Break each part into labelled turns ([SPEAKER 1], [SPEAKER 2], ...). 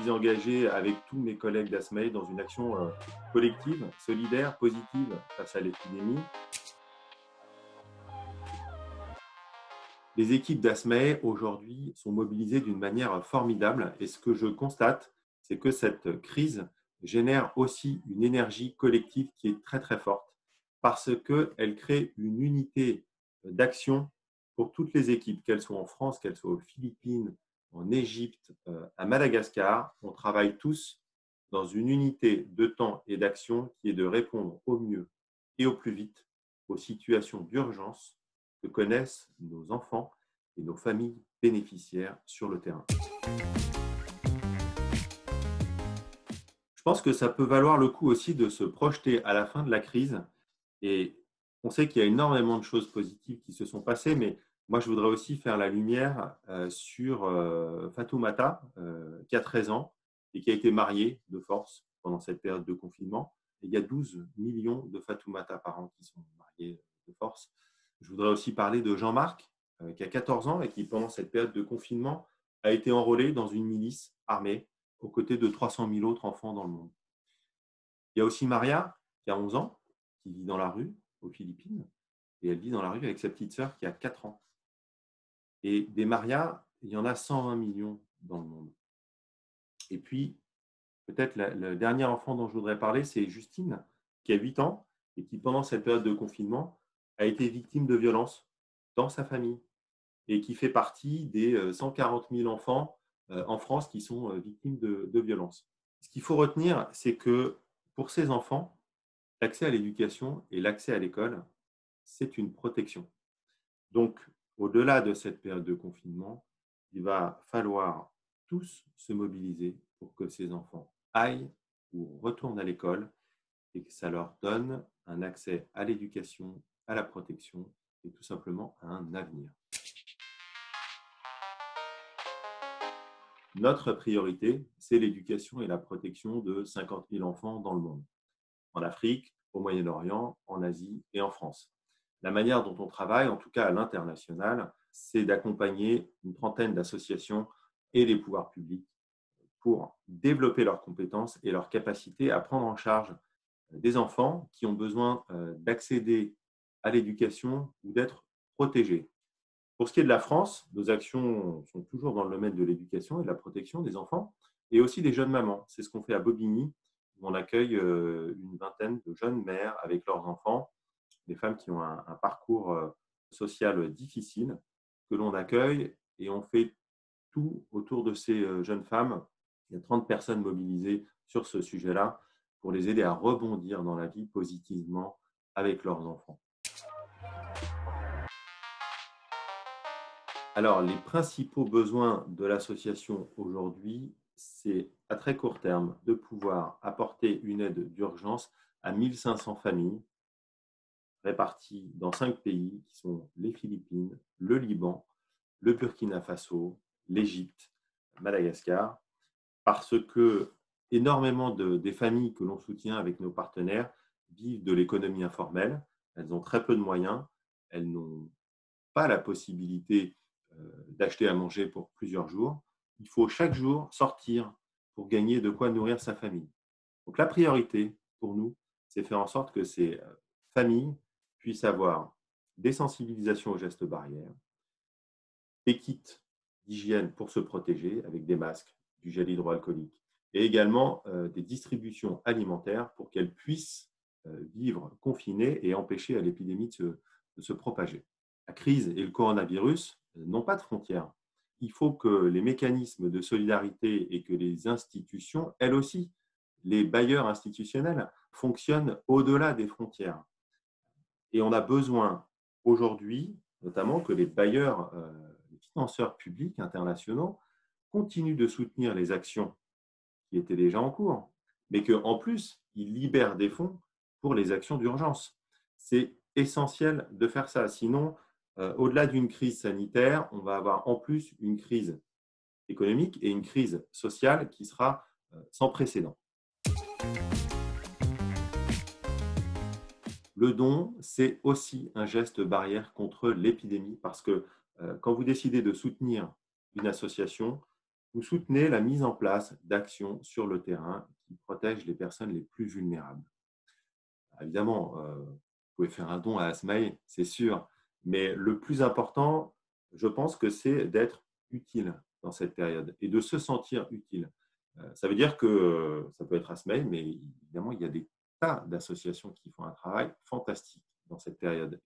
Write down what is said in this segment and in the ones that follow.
[SPEAKER 1] suis engagé avec tous mes collègues d'Asmae dans une action collective, solidaire, positive face à l'épidémie. Les équipes d'Asmae aujourd'hui sont mobilisées d'une manière formidable et ce que je constate, c'est que cette crise génère aussi une énergie collective qui est très très forte parce qu'elle crée une unité d'action pour toutes les équipes, qu'elles soient en France, qu'elles soient aux Philippines, en Égypte, à Madagascar. On travaille tous dans une unité de temps et d'action qui est de répondre au mieux et au plus vite aux situations d'urgence que connaissent nos enfants et nos familles bénéficiaires sur le terrain. Je pense que ça peut valoir le coup aussi de se projeter à la fin de la crise. Et on sait qu'il y a énormément de choses positives qui se sont passées, mais moi, je voudrais aussi faire la lumière sur Fatoumata, qui a 13 ans et qui a été mariée de force pendant cette période de confinement. Et il y a 12 millions de Fatoumata par an qui sont mariés de force. Je voudrais aussi parler de Jean-Marc, qui a 14 ans et qui, pendant cette période de confinement, a été enrôlé dans une milice armée aux côtés de 300 000 autres enfants dans le monde. Il y a aussi Maria, qui a 11 ans, qui vit dans la rue aux Philippines, et elle vit dans la rue avec sa petite sœur qui a 4 ans. Et des Maria, il y en a 120 millions dans le monde. Et puis, peut-être le dernier enfant dont je voudrais parler, c'est Justine, qui a 8 ans et qui, pendant cette période de confinement, a été victime de violences dans sa famille et qui fait partie des 140 000 enfants en France qui sont victimes de violences. Ce qu'il faut retenir, c'est que pour ces enfants, l'accès à l'éducation et l'accès à l'école, c'est une protection. Donc, au-delà de cette période de confinement, il va falloir tous se mobiliser pour que ces enfants aillent ou retournent à l'école et que ça leur donne un accès à l'éducation, à la protection et tout simplement à un avenir. Notre priorité, c'est l'éducation et la protection de 50 000 enfants dans le monde, en Afrique, au Moyen-Orient, en Asie et en France. La manière dont on travaille, en tout cas à l'international, c'est d'accompagner une trentaine d'associations et les pouvoirs publics pour développer leurs compétences et leur capacité à prendre en charge des enfants qui ont besoin d'accéder à l'éducation ou d'être protégés. Pour ce qui est de la France, nos actions sont toujours dans le domaine de l'éducation et de la protection des enfants et aussi des jeunes mamans. C'est ce qu'on fait à Bobigny, où on accueille une vingtaine de jeunes mères avec leurs enfants, des femmes qui ont un parcours social difficile, que l'on accueille et on fait tout autour de ces jeunes femmes. Il y a 30 personnes mobilisées sur ce sujet-là pour les aider à rebondir dans la vie positivement avec leurs enfants. Alors, les principaux besoins de l'association aujourd'hui, c'est à très court terme de pouvoir apporter une aide d'urgence à 1500 familles réparties dans 5 pays qui sont les Philippines, le Liban, le Burkina Faso, l'Égypte, Madagascar, parce que énormément des familles que l'on soutient avec nos partenaires vivent de l'économie informelle, elles ont très peu de moyens, elles n'ont pas la possibilité d'acheter à manger pour plusieurs jours. Il faut chaque jour sortir pour gagner de quoi nourrir sa famille. Donc la priorité pour nous, c'est faire en sorte que ces familles puissent avoir des sensibilisations aux gestes barrières, des kits d'hygiène pour se protéger avec des masques, du gel hydroalcoolique et également des distributions alimentaires pour qu'elles puissent vivre confinées et empêcher à l'épidémie de se propager. La crise et le coronavirus n'ont pas de frontières. Il faut que les mécanismes de solidarité et que les institutions, elles aussi, les bailleurs institutionnels, fonctionnent au-delà des frontières. Et on a besoin aujourd'hui, notamment, que les bailleurs, les financeurs publics internationaux continuent de soutenir les actions qui étaient déjà en cours, mais qu'en plus, ils libèrent des fonds pour les actions d'urgence. C'est essentiel de faire ça. Sinon, au-delà d'une crise sanitaire, on va avoir en plus une crise économique et une crise sociale qui sera sans précédent. Le don, c'est aussi un geste barrière contre l'épidémie parce que quand vous décidez de soutenir une association, Vous soutenez la mise en place d'actions sur le terrain qui protègent les personnes les plus vulnérables. Évidemment, vous pouvez faire un don à Asmae, c'est sûr, mais le plus important, je pense que c'est d'être utile dans cette période et de se sentir utile. Ça veut dire que ça peut être Asmae, mais évidemment, il y a des tas d'associations qui font un travail fantastique dans cette période.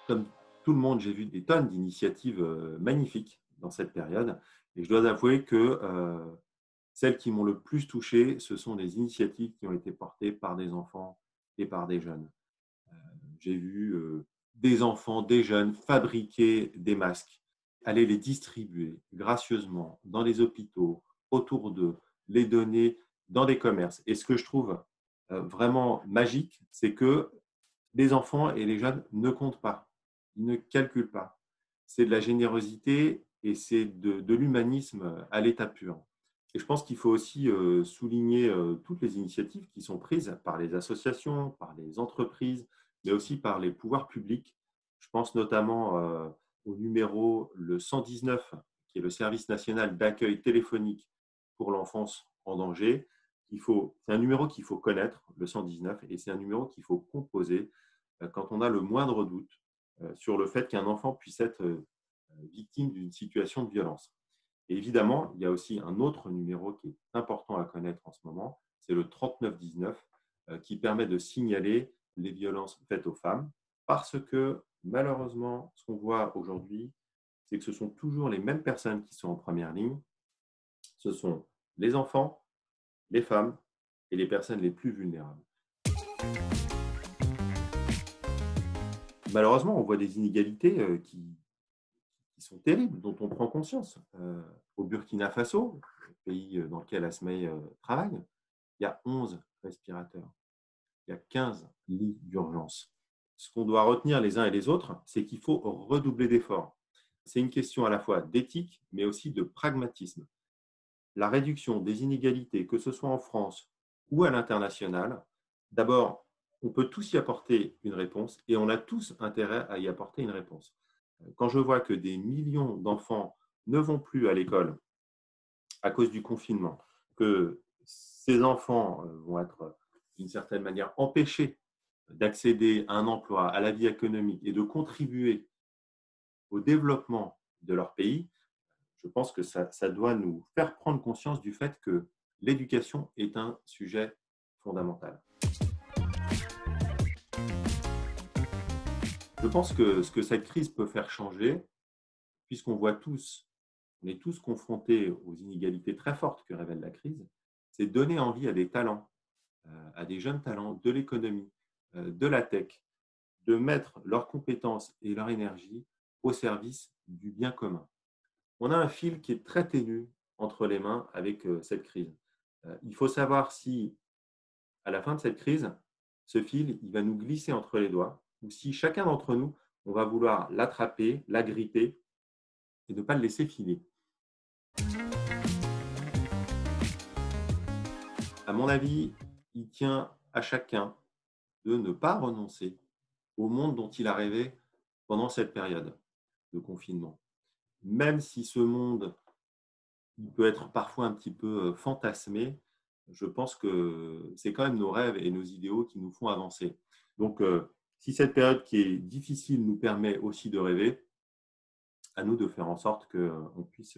[SPEAKER 1] Comme tout le monde, j'ai vu des tonnes d'initiatives magnifiques dans cette période et je dois avouer que celles qui m'ont le plus touché, ce sont des initiatives qui ont été portées par des enfants et par des jeunes. J'ai vu des enfants, des jeunes fabriquer des masques, aller les distribuer gracieusement dans les hôpitaux, autour d'eux, les donner dans des commerces. Et ce que je trouve vraiment magique, c'est que les enfants et les jeunes ne comptent pas, ils ne calculent pas. C'est de la générosité et c'est de l'humanisme à l'état pur. Et je pense qu'il faut aussi souligner toutes les initiatives qui sont prises par les associations, par les entreprises, mais aussi par les pouvoirs publics. Je pense notamment au numéro le 119, qui est le service national d'accueil téléphonique pour l'enfance en danger. C'est un numéro qu'il faut connaître, le 119, et c'est un numéro qu'il faut composer quand on a le moindre doute sur le fait qu'un enfant puisse être victime d'une situation de violence. Et évidemment, il y a aussi un autre numéro qui est important à connaître en ce moment, c'est le 3919, qui permet de signaler les violences faites aux femmes, parce que malheureusement, ce qu'on voit aujourd'hui, c'est que ce sont toujours les mêmes personnes qui sont en première ligne. Ce sont les enfants, les femmes et les personnes les plus vulnérables. Malheureusement, on voit des inégalités qui sont terribles, dont on prend conscience. Au Burkina Faso, le pays dans lequel Asmae travaille, il y a 11 respirateurs, il y a 15 lits d'urgence. Ce qu'on doit retenir les uns et les autres, c'est qu'il faut redoubler d'efforts. C'est une question à la fois d'éthique, mais aussi de pragmatisme. La réduction des inégalités, que ce soit en France ou à l'international, d'abord, on peut tous y apporter une réponse et on a tous intérêt à y apporter une réponse. Quand je vois que des millions d'enfants ne vont plus à l'école à cause du confinement, que ces enfants vont être d'une certaine manière empêchés d'accéder à un emploi, à la vie économique et de contribuer au développement de leur pays, je pense que ça doit nous faire prendre conscience du fait que l'éducation est un sujet fondamental. Je pense que ce que cette crise peut faire changer, puisqu'on voit tous, on est tous confrontés aux inégalités très fortes que révèle la crise, c'est donner envie à des talents, à des jeunes talents de l'économie, de la tech, de mettre leurs compétences et leur énergie au service du bien commun. On a un fil qui est très ténu entre les mains avec cette crise. Il faut savoir si, à la fin de cette crise, ce fil, il va nous glisser entre les doigts, ou si chacun d'entre nous, on va vouloir l'attraper, l'agripper et ne pas le laisser filer. À mon avis, il tient à chacun de ne pas renoncer au monde dont il a rêvé pendant cette période de confinement. Même si ce monde il peut être parfois un petit peu fantasmé, je pense que c'est quand même nos rêves et nos idéaux qui nous font avancer. Donc, si cette période qui est difficile nous permet aussi de rêver, à nous de faire en sorte qu'on puisse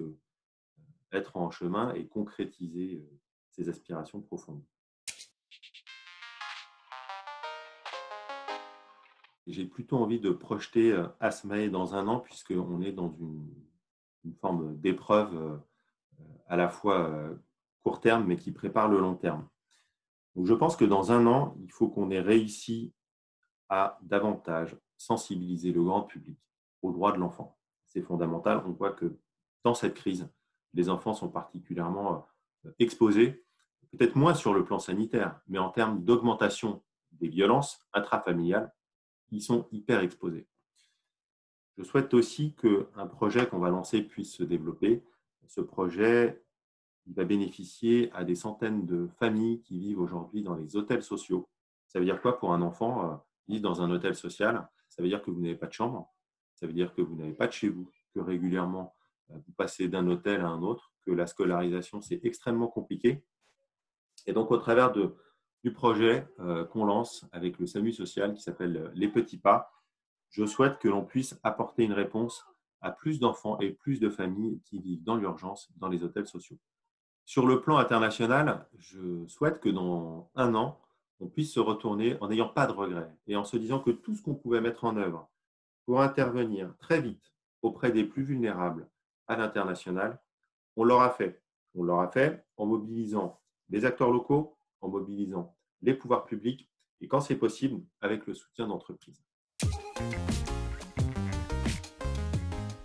[SPEAKER 1] être en chemin et concrétiser ces aspirations profondes. J'ai plutôt envie de projeter Asmae dans un an, puisqu'on est dans une forme d'épreuve à la fois court terme, mais qui prépare le long terme. Donc, je pense que dans un an, il faut qu'on ait réussi à davantage sensibiliser le grand public aux droits de l'enfant. C'est fondamental. On voit que dans cette crise, les enfants sont particulièrement exposés, peut-être moins sur le plan sanitaire, mais en termes d'augmentation des violences intrafamiliales, ils sont hyper exposés. Je souhaite aussi qu'un projet qu'on va lancer puisse se développer. Ce projet, il va bénéficier à des centaines de familles qui vivent aujourd'hui dans les hôtels sociaux. Ça veut dire quoi pour un enfant vivre dans un hôtel social? Ça veut dire que vous n'avez pas de chambre, Ça veut dire que vous n'avez pas de chez vous, que régulièrement, vous passez d'un hôtel à un autre, que la scolarisation, c'est extrêmement compliqué. Et donc, au travers du projet qu'on lance avec le SAMU social qui s'appelle Les Petits Pas, je souhaite que l'on puisse apporter une réponse à plus d'enfants et plus de familles qui vivent dans l'urgence dans les hôtels sociaux. Sur le plan international, je souhaite que dans un an, on puisse se retourner en n'ayant pas de regrets et en se disant que tout ce qu'on pouvait mettre en œuvre pour intervenir très vite auprès des plus vulnérables à l'international, on l'aura fait. On l'aura fait en mobilisant les acteurs locaux, en mobilisant les pouvoirs publics et quand c'est possible, avec le soutien d'entreprises.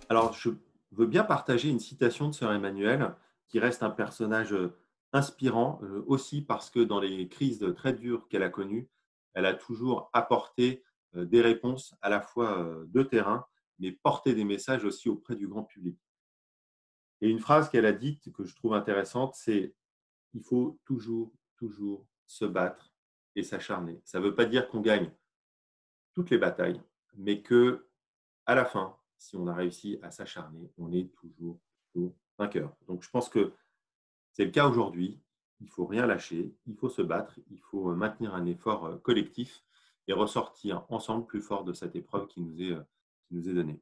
[SPEAKER 1] Alors, je veux bien partager une citation de sœur Emmanuelle, qui reste un personnage inspirant, aussi parce que dans les crises très dures qu'elle a connues, elle a toujours apporté des réponses à la fois de terrain, mais porté des messages aussi auprès du grand public. Et une phrase qu'elle a dite que je trouve intéressante, c'est il faut toujours, toujours se battre et s'acharner. Ça ne veut pas dire qu'on gagne toutes les batailles, mais que à la fin, si on a réussi à s'acharner, on est toujours, toujours vainqueur. Donc je pense que c'est le cas aujourd'hui. Il ne faut rien lâcher, il faut se battre, il faut maintenir un effort collectif et ressortir ensemble plus fort de cette épreuve qui nous est donnée.